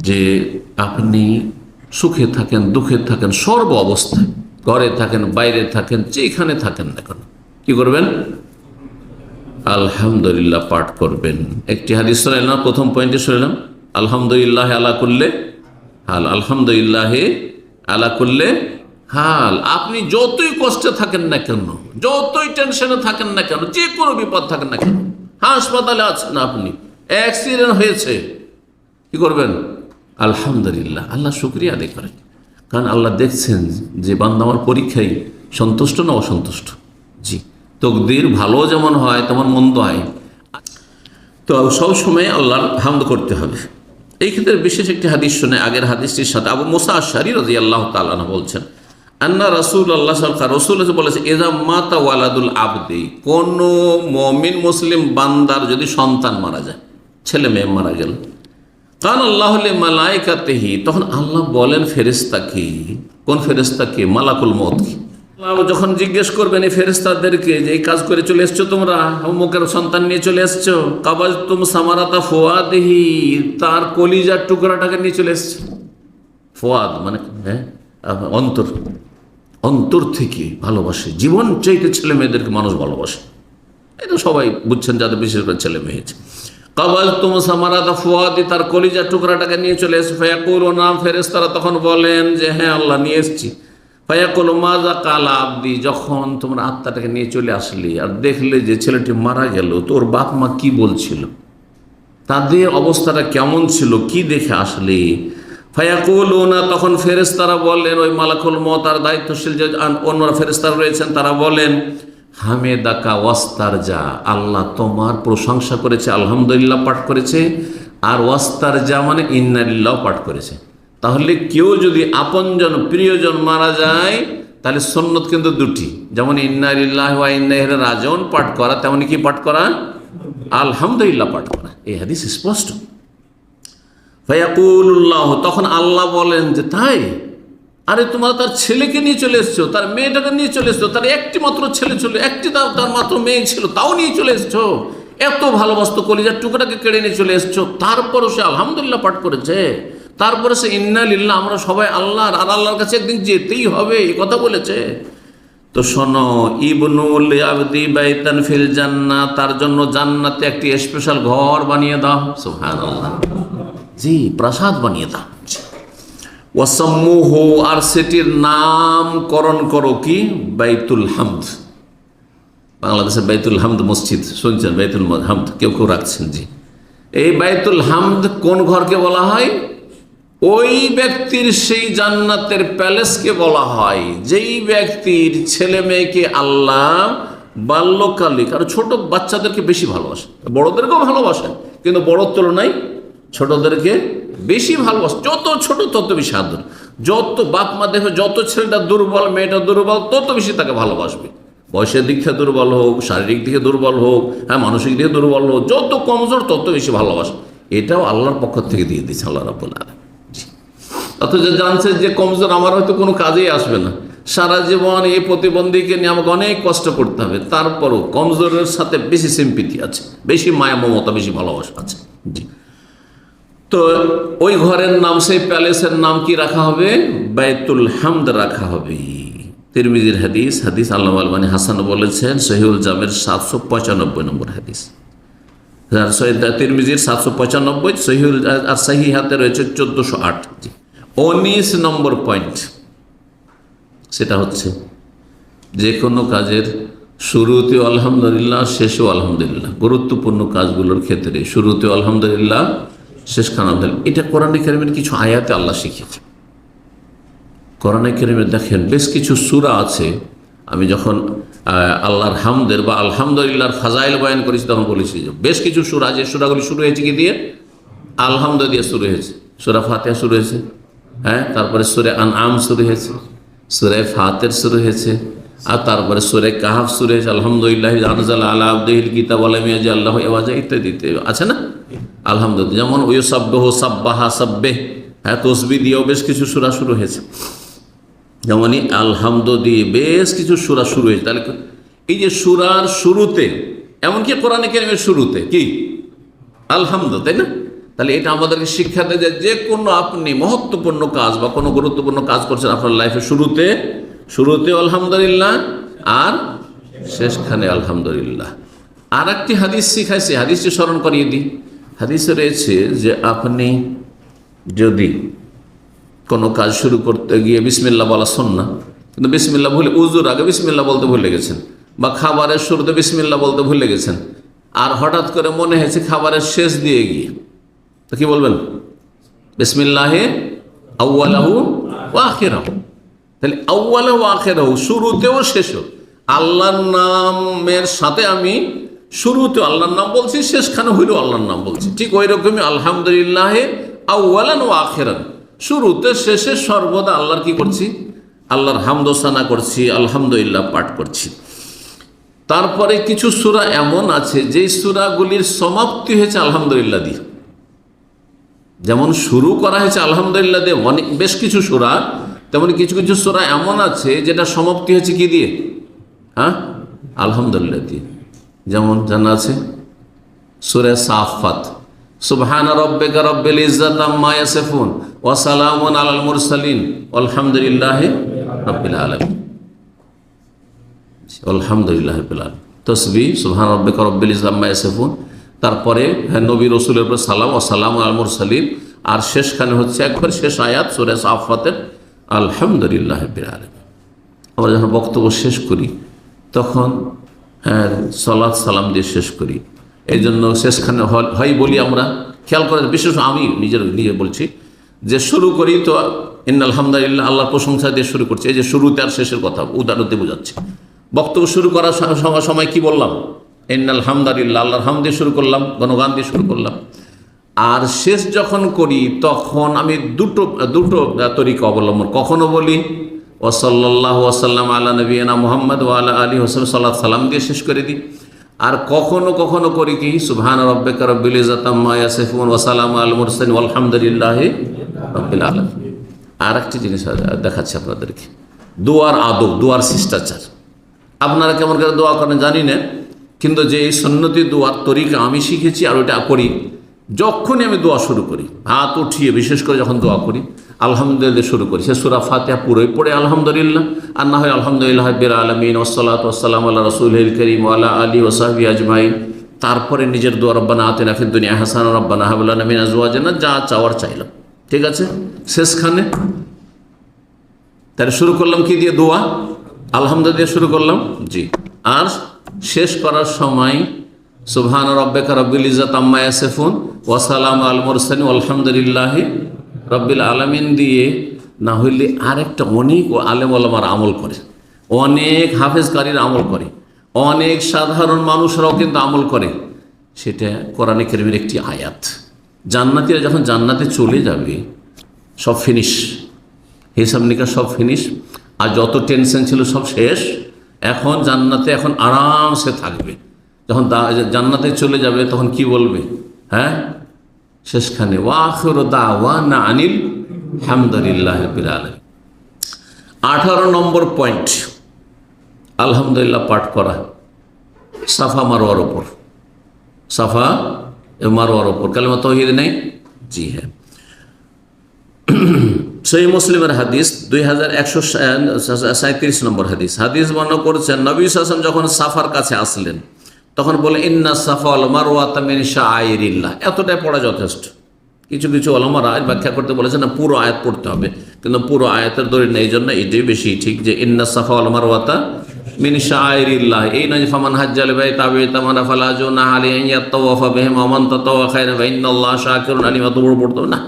যে আপনি সুখে থাকেন, দুঃখে থাকেন, সর্ব অবস্থায়, ঘরে থাকেন, বাইরে থাকেন, যেখানে থাকেন না কেন কি করবেন? আলহামদুলিল্লাহ পাঠ করবেন। একটি হাদিস শুনাইলাম, প্রথম পয়েন্টে শুনাইলাম আলহামদুলিল্লাহ আলা কুল্লে হাল, আলহামদুলিল্লাহ আলা কুল্লে হাল। আপনি যতই কষ্টে থাকেন না কেন, যতই টেনশনে থাকেন না কেন, যে কোনো বিপদ থাকেন না কেন, হাসপাতালে আছেন আপনি, অ্যাক্সিডেন্ট হয়েছে, কি করবেন? আলহামদুলিল্লাহ, আল্লাহ শুকরিয়া আদায় করেন। কারণ আল্লাহ দেখছেন যে বান্দা আমার পরীক্ষায় সন্তুষ্ট না অসন্তুষ্ট। জি, তকদির ভালো যেমন হয় তেমন মন্দ হয়, তো সবসময় আল্লাহর হামদ করতে হবে। এই ক্ষেত্রে বিশেষ একটি হাদিস শুনে, আগের হাদিসটির সাথে আবু মুসা আশআরী রাদিয়াল্লাহু তাআলা আনহু বলছেন, আন্না রাসূলুল্লাহ সাল্লাল্লাহু আলাইহি ওয়াসাল্লাম বলেছে, ইযা মাতা ওয়ালাদুল আবদি, কোন মুমিন মুসলিম বান্দার যদি সন্তান মারা যায়, ছেলে মেয়ে মারা গেল, কান আল্লাহু লিমালাইকাতিহি, তখন আল্লাহ বলেন ফেরেশতাকে, কোন ফেরেশতাকে? মালাকুল মউত। আল্লাহ যখন জিজ্ঞেস করবেন এই ফেরেশতাদেরকে যে এই কাজ করে চলে এসছো তোমরা, অমুকের সন্তান নিয়ে চলে এসছো, কাবাজতুম সামারাতা ফুয়াদিহি, তার কলিজার টুকরাটাকে নিয়ে চলে এসছো। ফুয়াদ মানে অন্তর, অন্তর থেকে ভালোবাসে, জীবন চাইতে ছেলে মেয়েদেরকে মানুষ ভালোবাসে, এটা সবাই বুঝছেন যাদের বিশেষ করে ছেলে মেয়ে হয়েছে। কাবাজতুম সামারাতা ফুয়াদি, তার কলিজার টুকরাটাকে নিয়ে চলে এসছো। ফায়াকুলুনা, ফেরেশতারা তখন বলেন যে হ্যাঁ আল্লাহ নিয়ে এসেছি। ফায়াকুলু মাজা কালা আবদি, যখন তোমরা আত্মাটাকে নিয়ে চলে আসলে আর দেখলে যে ছেলেটি মারা গেল, তোর বাপ মা কি বলছিল, তাদের অবস্থাটা কেমন ছিল, কি দেখে আসলে? ফায়াকুলুনা, তখন ফেরেশতারা বলেন, ওই মালাকুল মউত আর দায়িত্বশীল যে অন্যরা ফেরেশতারা রয়েছেন তারা বলেন, হামেদাকা ওয়াস্তারজা, আল্লাহ তোমার প্রশংসা করেছে, আলহামদুলিল্লাহ পাঠ করেছে, আর ওয়াস্তারজা মানে ইন্না লিল্লাহ পাঠ করেছে। তাহলে কেউ যদি আপনজন প্রিয়জন মারা যায় তাহলে সুন্নত কিন্তু দুটি, যেমন ইন্না লিল্লাহি ওয়া ইন্না ইলাইহি রাজিউন পাঠ করা, তেমনি কি পাঠ করা? আলহামদুলিল্লাহ পাঠ করা। এই হাদিস স্পষ্ট। ফায়াকুলুল্লাহ, তখন আল্লাহ বলেন যে তাই, আরে তোমরা তার ছেলেকে নিয়ে চলে এসছো, তার মেয়েটাকে নিয়ে চলে এসছো, তার একটি মাত্র ছেলে ছিল, একটি তার মাত্র মেয়ে ছিল, তাও নিয়ে চলে এসছো, এত ভালোবাসতো, কলিজার টুকরাকে কেড়ে নিয়ে চলে এসছো, তারপরও সে আলহামদুলিল্লাহ পাঠ করেছে, তারপরে সে ইন্না লিল্লাহ, আমরা সবাই আল্লাহর, আর আল্লাহর কাছে একদিন যেতেই হবে, এই কথা বলেছে। তো শোনো, ইবনুল আবদি বাইতান ফিল জান্নাহ, তার জন্য জান্নাতে একটি স্পেশাল ঘর বানিয়ে দাও। সুবহানাল্লাহ, জি, প্রাসাদ বানিয়ে দাও। ওয়াসাম্মুহু, আর সেটির নামকরণ করো কি? বাইতুল হামদ। বাংলাদেশের বাইতুল হামদ মসজিদ শুনছেন, বাইতুল হামদ কেউ কেউ রাখছেন। জি, এই বাইতুল হামদ কোন ঘরকে বলা হয়? ওই ব্যক্তির সেই জান্নাতের প্যালেসকে বলা হয় যেই ব্যক্তির ছেলে মেয়েকে আল্লাহ বাল্যকালে, আর ছোট বাচ্চাদেরকে বেশি ভালোবাসে, বড়দেরকেও ভালোবাসেন, কিন্তু বড়র তুলনায় ছোটদেরকে বেশি ভালোবাসে। যত ছোট তত বেশি আদর। যত বাপ মা দেখো, যত ছেলেটা দুর্বল, মেয়েটা দুর্বল, তত বেশি তাকে ভালোবাসবে। বয়সের দিক থেকে দুর্বল হোক, শারীরিক দিকে দুর্বল হোক, হ্যাঁ, মানসিক দিকে দুর্বল হোক, যত কমজোর তত বেশি ভালোবাসে। এটাও আল্লাহর পক্ষ থেকে দিয়ে দিচ্ছে আল্লাহ রাব্বুল আলামিন। অথচ জানছে যে কমজোর আমার হয়তো কোনো কাজেই আসবে না, সারা জীবন এই প্রতিবন্ধীকে নিয়ে আমাকে অনেক কষ্ট করতে হবে, তারপরও কমজোরের সাথে বেশি সিম্পিতি আছে, বেশি মায়া মমতা, বেশি ভালোবাসা আছে। জি, তো ওই ঘরের নাম, সেই প্যালেসের নাম কি রাখা হবে? বাইতুল হামদ রাখা হবে। তিরমিজির হাদিস, হাদিস আল্লামা আলবানী হাসান বলেছেন, সহিহুল জামের 795 নম্বর হাদিস, তিরমিজির 795, সহিহুল আর সহিহাতে রয়েছে 1408। জি, 19 নম্বর পয়েন্ট, সেটা হচ্ছে যে কোনো কাজের শুরুতেও আলহামদুলিল্লাহ, শেষেও আলহামদুলিল্লাহ। গুরুত্বপূর্ণ কাজগুলোর ক্ষেত্রে শুরুতেও আলহামদুলিল্লাহ, শেষ খান আলহামদুলিল্লাহ। এটা কোরআনে কারিমের কিছু আয়াতে আল্লাহ শিখিয়েছে। কোরআনে কারিমে দেখেন বেশ কিছু সূরা আছে, আমি যখন আল্লাহর হামদের বা আলহামদুলিল্লাহর ফাজাইল বয়ান করেছি তখন বলেছি যে বেশ কিছু সূরা, যে সূরাগুলি শুরু হয়েছে কি দিয়ে? আলহামদ দিয়ে শুরু হয়েছে। সূরা ফাতিহা শুরু হয়েছে, হ্যাঁ, তারপরে সূরা আনআম শুরু হয়েছে, সূরা ফাতির শুরু হয়েছে, আর তারপরে সূরা কাহফ শুরু হয়েছে, আলহামদুলিল্লাহি আনজালা আলা আবদিহিল কিতাব ওয়া লাম ইয়াজআল্লাহু ইওয়াজা ইত্যাদি আছে না আলহামদুলিল্লাহ। যেমন ওয়াসাব্বিহু সাব্বাহা সাব্বিহ, হ্যাঁ, তাসবিহ দিয়েও বেশ কিছু সূরা শুরু হয়েছে। যেমনই আলহামদ দিয়ে বেশ কিছু সূরা শুরু হয়েছে। তাহলে এই যে সূরার শুরুতে, এমনকি কোরআনে কারিমের শুরুতে কি আলহামদ, তাই না? তাহলে এটা আমাদেরকে শিক্ষা দেয় যে যে কোনো আপনি মহত্বপূর্ণ কাজ বা কোনো গুরুত্বপূর্ণ কাজ করছেন আপনার লাইফে শুরুতে আলহামদুলিল্লাহ আর শেষখানে আলহামদুলিল্লাহ। আর একটি হাদিস শিখাইছে, হাদিসটি স্মরণ করিয়ে দিই। হাদিসে রয়েছে যে আপনি যদি কোনো কাজ শুরু করতে গিয়ে বিসমিল্লাহ বলা সুন্নাহ, কিন্তু বিসমিল্লাহ ভুলে, উজুর আগে বিসমিল্লাহ বলতে ভুলে গেছেন, বা খাবারের শুরুতে বিসমিল্লাহ বলতে ভুলে গেছেন, আর হঠাৎ করে মনে হয়েছে খাবারের শেষ দিয়ে গিয়ে, তো কি বলবেন? বিসমিল্লাহে আউয়ালাহু ওয়া আখিরাহু। তাহলে আউয়ালাহু ওয়া আখিরাহু, শুরুতেও শেষও আল্লাহর নামের সাথে আমি শুরুতে আল্লাহর নাম বলছি, শেষখানে হইলেও আল্লাহর নাম বলছি। ঠিক ওই রকমই আলহামদুলিল্লাহে আউয়ালান ওয়া আখিরান, শুরুতে শেষে সর্বদা আল্লাহর কি করছি? আল্লাহর হামদোসানা করছি, আলহামদুলিল্লাহ পাঠ করছি। তারপরে কিছু সূরা এমন আছে যেই সূরাগুলির সমাপ্তি হয়েছে আলহামদুলিল্লাহ দিয়ে, যেমন শুরু করা হয়েছে আলহামদুলিল্লাহ দিয়ে অনেক বেশ কিছু সূরা, তেমন কিছু কিছু সূরা এমন আছে যেটা সমাপ্তি হয়েছে কি দিয়ে? হ্যাঁ, আলহামদুলিল্লাহ দিয়ে। যেমন জানা আছে সূরা সাফাত, সুবহান রাব্বিকা রাব্বিল ইজ্জাতি আম্মা ইয়াসিফুন ওয়া সালামুন আলাল মুরসালিন আলহামদুলিল্লাহি রাব্বিল আলামিন। আলহামদুলিল্লাহ রাব্বিল আলামিন, তাসবিহ সুবহান রাব্বিকা রাব্বিল ইজ্জাতি আম্মা ইয়াসিফুন, তারপরে নবী রাসূলের উপর সালাম ওয়া সালামুন আলাল মুরসালিন, আর শেষখানে হচ্ছে একবার শেষ আয়াত সূরা সাফাতের আলহামদুলিল্লাহ রাব্বিল আলামিন। আমরা যখন বক্তব্য শেষ করি তখন সালাত সালাম দিয়ে শেষ করি। এই জন্য শেষখানে হয় বলি আমরা, খেয়াল করে, বিশেষ আমি নিজে বলছি যে শুরু করি তো ইন্নাল হামদুলিল্লাহ, আল্লাহর প্রশংসা দিয়ে শুরু করছি। এই যে শুরুতে আর শেষের কথা উদাহরণ দিয়ে বোঝাচ্ছি। বক্তব্য শুরু করার সময় কি বললাম? ইন্নাল হামদুলিল্লাহ, আল্লাহর হামদ দিয়ে শুরু করলাম, গণগান দিয়ে শুরু করলাম। আর শেষ যখন করি তখন আমি দুটো তরিকা অবলম্বন, কখনো বলি ওয়া সাল্লাল্লাহু ওয়া সাল্লাম আলা নবিয়িনা মুহাম্মদ ওয়া আলা আলিহি ওয়া সাল্লাম সালাম দিয়ে শেষ করে দিই। আর কখনো করি কি সুবহান রাব্বিকা রাব্বিল ইজ্জাতি আম্মা ইয়াসিফুন ওয়া সালামুন আলাল মুরসালিন আলহামদুলিল্লাহি রাব্বিল আলামিন। আর একটি জিনিস দেখাচ্ছি আপনাদেরকে, দোয়ার আদব, দোয়ার শিষ্টাচার। আপনারা কেমন করে দোয়া করেন জানি না, কিন্তু যে এই সুন্নতি দোয়ার তরিকা আমি শিখেছি আর ওইটা করি, যখনই আমি দোয়া শুরু করি হাত উঠিয়ে, বিশেষ করে যখন দোয়া করি আলহামদুলিল্লাহ শুরু করি, সে সূরা ফাতিহা পুরোই পড়ে আলহামদুলিল্লাহ, আর না হয় আলহামদুলিল্লাহ রাব্বিল আলামিন ওয়াসসালাতু ওয়াসসালামু আলা রাসূলিল কারীম ওয়া আলা আলিহি ওয়া সাহবিহি আজমাইন। তারপরে নিজের দোয়া রব্বানা আতিনা ফিদ দুনিয়া হাসানাহ রব্বানা হাব লানা মিন আজওয়াজিনা, যা চাওয়ার চাইলাম, ঠিক আছে। শেষখানে তাহলে শুরু করলাম কি দিয়ে? দোয়া আলহামদুলিল্লাহ দিয়ে শুরু করলাম, জি। আর শেষ করার সময় সুবহান রাব্বিকা রাব্বিল ইজ্জাতি আম্মা ইয়াসিফুন ওয়া সালামুন আলাল মুরসালিন আলহামদুলিল্লাহি রাব্বিল আলামিন দিয়ে না হইলে আরেকটা অনেক আলেম ওলামার আমল করে, অনেক হাফেজকারীর আমল করে, অনেক সাধারণ মানুষরাও কিন্তু আমল করে। সেটা কোরআনে কারীমের একটি আয়াত। জান্নাতীরা যখন জান্নাতে চলে যাবে, সব ফিনিশ, হিসাব নিকাশ সব ফিনিশ, আর যত টেনশন ছিল সব শেষ। এখন জান্নাতে এখন আরামসে থাকবে। যখন জান্নাতে চলে যাবে তখন কি বলবে? হ্যাঁ, শেষখানে ওয়া আখিরু দাওয়ানা আনিল হামদুলিল্লাহি রাব্বিল আলামিন। 18 নম্বর পয়েন্ট, আলহামদুলিল্লাহ পাঠ করা সাফা মারওয়ার ওপর, সাফা মারওয়ার ওপর কালেমা তাওহীদ নেই, জি হ্যাঁ। সহিহ মুসলিমের হাদিস 2137 নম্বর হাদিস বর্ণনা করেছেন, নবী সাল্লাল্লাহু আলাইহি ওয়াসাল্লাম যখন সাফার কাছে আসলেন তখন বলে ইন্না সাফা ওয়াল মারওয়াতা মিন শাআইরিল্লাহ। এতটাই পড়া যথেষ্ট। কিছু কিছু ওলামারা ব্যাখ্যা করতে বলেছেন না, পুরো আয়াত পড়তে হবে, কিন্তু পুরো আয়াতের দলিল নেই, এই জন্য এটাই বেশি ঠিক যে ইন্না সাফা ওয়াল মারওয়াতা মিন শাআইরিল্লাহ। এই নয় ফামান হাজ্জাল বাইতা বিতামানা ফালা জুনাহা আলাইহি আন ইয়াতাওয়াফা বিহিমা ওয়া মান তাতাওয়া খায়রান ফা ইন্নাল্লাহা শাকিরুন আলিম। এত বড় পড়তে হবে না,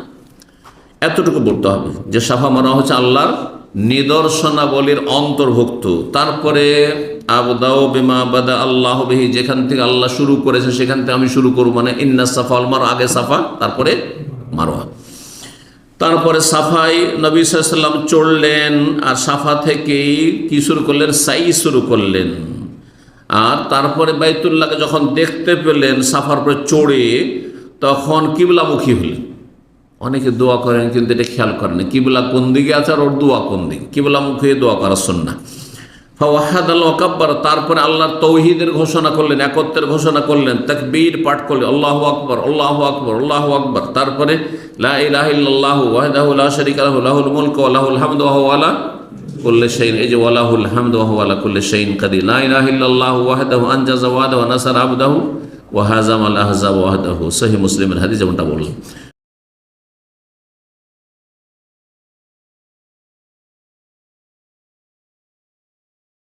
এতটুকু বলতে হবে যে সাফা মারওয়া হচ্ছে আল্লাহর নিদর্শনাবলীর অন্তর্ভুক্ত। তারপরে আবদাউ বিমা বাদা আল্লাহ বিহি, যেখান থেকে আল্লাহ শুরু করেছে সেখান থেকে আমি শুরু করব, মানে ইন্না সাফা ওয়াল মারওয়া, আগে সাফা তারপরে মারওয়া। তারপরে সাফাই নবী সাল্লাল্লাহু আলাইহি ওয়াসাল্লাম চড়লেন, আর সাফা থেকেই কি শুরু করলেন? সাই শুরু করলেন। আর তারপরে বাইতুল্লাহকে যখন দেখতে পেলেন সাফার উপরে চড়ে, তখন কিবলামুখী হলেন। অনেকে দোয়া করেন কিন্তু এটা খেয়াল করেন কিবলা কোন দিকে আছে আর ওর দোয়া কোন দিকে, কিবলামুখী দোয়া করার সুন্নাহ। ফাওয়াহাদাল ওয়াকাব্বার, তারপরে আল্লাহর তৌহিদের ঘোষণা করলেন, একত্বের ঘোষণা করলেন, তাকবীর পাঠ করলেন, আল্লাহু আকবার আল্লাহু আকবার আল্লাহু আকবার। তারপরে লা ইলাহা ইল্লাল্লাহু ওয়াহদাহু লা শারীকা লাহু লাহুল মুলকু ওয়া লাহুল হামদু ওয়া হুয়া আলা কুল্লি শাইইন, এই যে ওয়া লাহুল হামদু ওয়া হুয়া আলা কুল্লি শাইইন কাদির। লা ইলাহা ইল্লাল্লাহু ওয়াহদাহু আনজাযা ওয়া'দাহু ওয়া নাসারা আবদাহু ওয়া হাযামাল আহজাব ওয়াহদাহু। সহিহ মুসলিমের হাদিস যেমনটা বললাম।